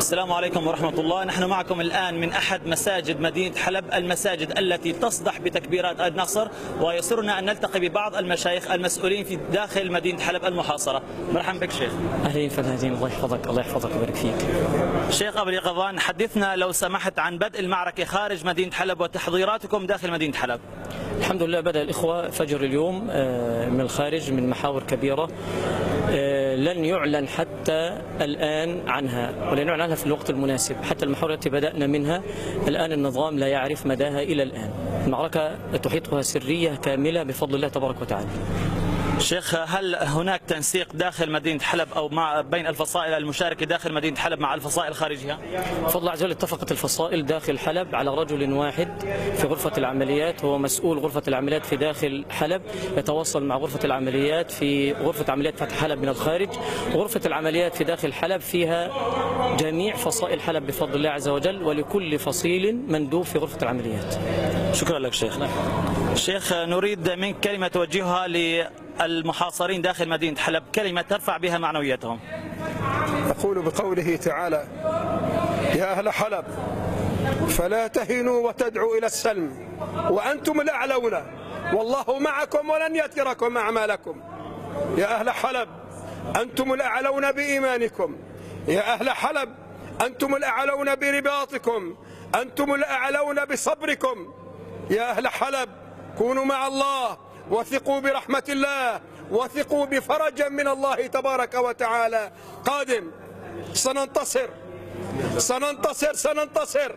السلام عليكم ورحمة الله. نحن معكم الآن من أحد مساجد مدينة حلب، المساجد التي تصدح بتكبيرات النصر، ويسرنا أن نلتقي ببعض المشايخ المسؤولين في داخل مدينة حلب المحاصرة. مرحبا بك شيخ. أهلين فنادين، الله يحفظك الله يحفظك ويبارك فيك. شيخ أبو اليقظان، حدثنا لو سمحت عن بدء المعركة خارج مدينة حلب وتحضيراتكم داخل مدينة حلب. الحمد لله بدأ الإخوة فجر اليوم من الخارج من محاور كبيرة لن يعلن حتى الآن عنها، ولن يعلن عنها في الوقت المناسب. حتى المحاور التي بدأنا منها الآن النظام لا يعرف مداها إلى الآن. المعركة تحيطها سرية كاملة بفضل الله تبارك وتعالى. شيخ، هل هناك تنسيق داخل مدينة حلب أو بين الفصائل المشاركة داخل مدينة حلب مع الفصائل خارجها؟ بفضل الله عز وجل اتفقت الفصائل داخل حلب على رجل واحد في غرفة العمليات، هو مسؤول غرفة العمليات في داخل حلب، يتواصل مع غرفة العمليات في غرفة عمليات فتح حلب من الخارج. غرفة العمليات في داخل حلب فيها جميع فصائل حلب بفضل الله عز وجل، ولكل فصيل مندوب في غرفة العمليات. شكرا لك شيخ. شيخ، نريد منك كلمة توجهها للمحاصرين داخل مدينة حلب، كلمة ترفع بها معنوياتهم. يقول بقوله تعالى: يا أهل حلب فلا تهنوا وتدعوا إلى السلم وأنتم الأعلون والله معكم ولن يتركم أعمالكم. يا أهل حلب أنتم الأعلون بإيمانكم، يا أهل حلب أنتم الأعلون برباطكم، أنتم الأعلون بصبركم. يا أهل حلب كونوا مع الله، وثقوا برحمة الله، وثقوا بفرج من الله تبارك وتعالى قادم. سننتصر سننتصر سننتصر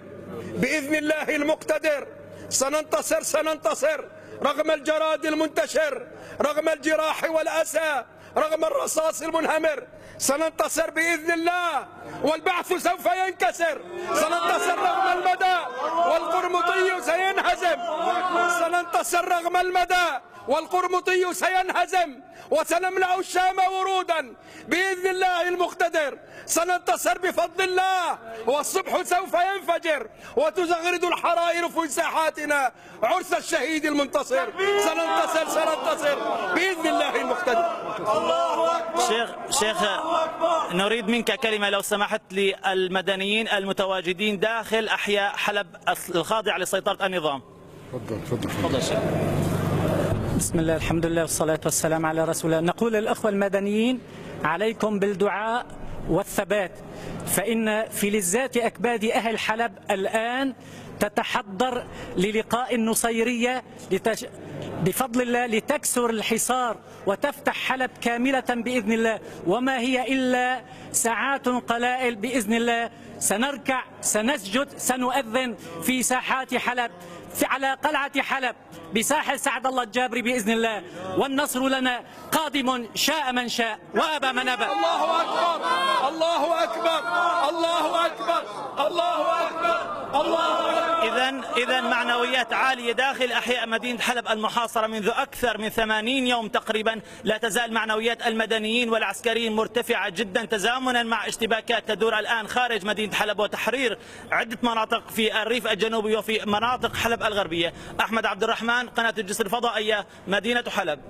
بإذن الله المقتدر. سننتصر رغم الجراد المنتشر، رغم الجراح والأسى، رغم الرصاص المنهمر. سننتصر بإذن الله، والبعث سوف ينكسر. سننتصر رغم المدى والقرمطي سينهزم. سننتصر رغم المدى والقرمطي سينهزم، وسنملأ الشام ورودا بإذن الله المقتدر. سننتصر بفضل الله، والصبح سوف ينفجر وتزغرد الحرائر في ساحاتنا عرس الشهيد المنتصر. سننتصر بإذن الله المقتدر. شيخ نريد منك كلمة لو سمحت للمدنيين المتواجدين داخل أحياء حلب الخاضعة لسيطرة النظام. تفضل شيخ. بسم الله، الحمد لله والصلاة والسلام على رسول الله. نقول للأخوة المدنيين: عليكم بالدعاء والثبات، فإن فلزات أكباد أهل حلب الآن تتحضر للقاء النصيرية بفضل الله لتكسر الحصار وتفتح حلب كاملة بإذن الله، وما هي إلا ساعات قلائل بإذن الله. سنركع، سنسجد، سنؤذن في ساحات حلب، على قلعة حلب بساحل سعد الله الجابري بإذن الله، والنصر لنا قادم شاء من شاء وأبى من أبى. الله أكبر الله أكبر الله أكبر الله أكبر الله أكبر. إذا معنويات عالية داخل أحياء مدينة حلب المحاصرة منذ أكثر من 80 يوم تقريبا. لا تزال معنويات المدنيين والعسكريين مرتفعة جدا، تزامنا مع اشتباكات تدور الآن خارج مدينة حلب وتحرير عدة مناطق في الريف الجنوبي وفي مناطق حلب الغربية. أحمد عبد الرحمن، قناة الجسر الفضائية، مدينة حلب.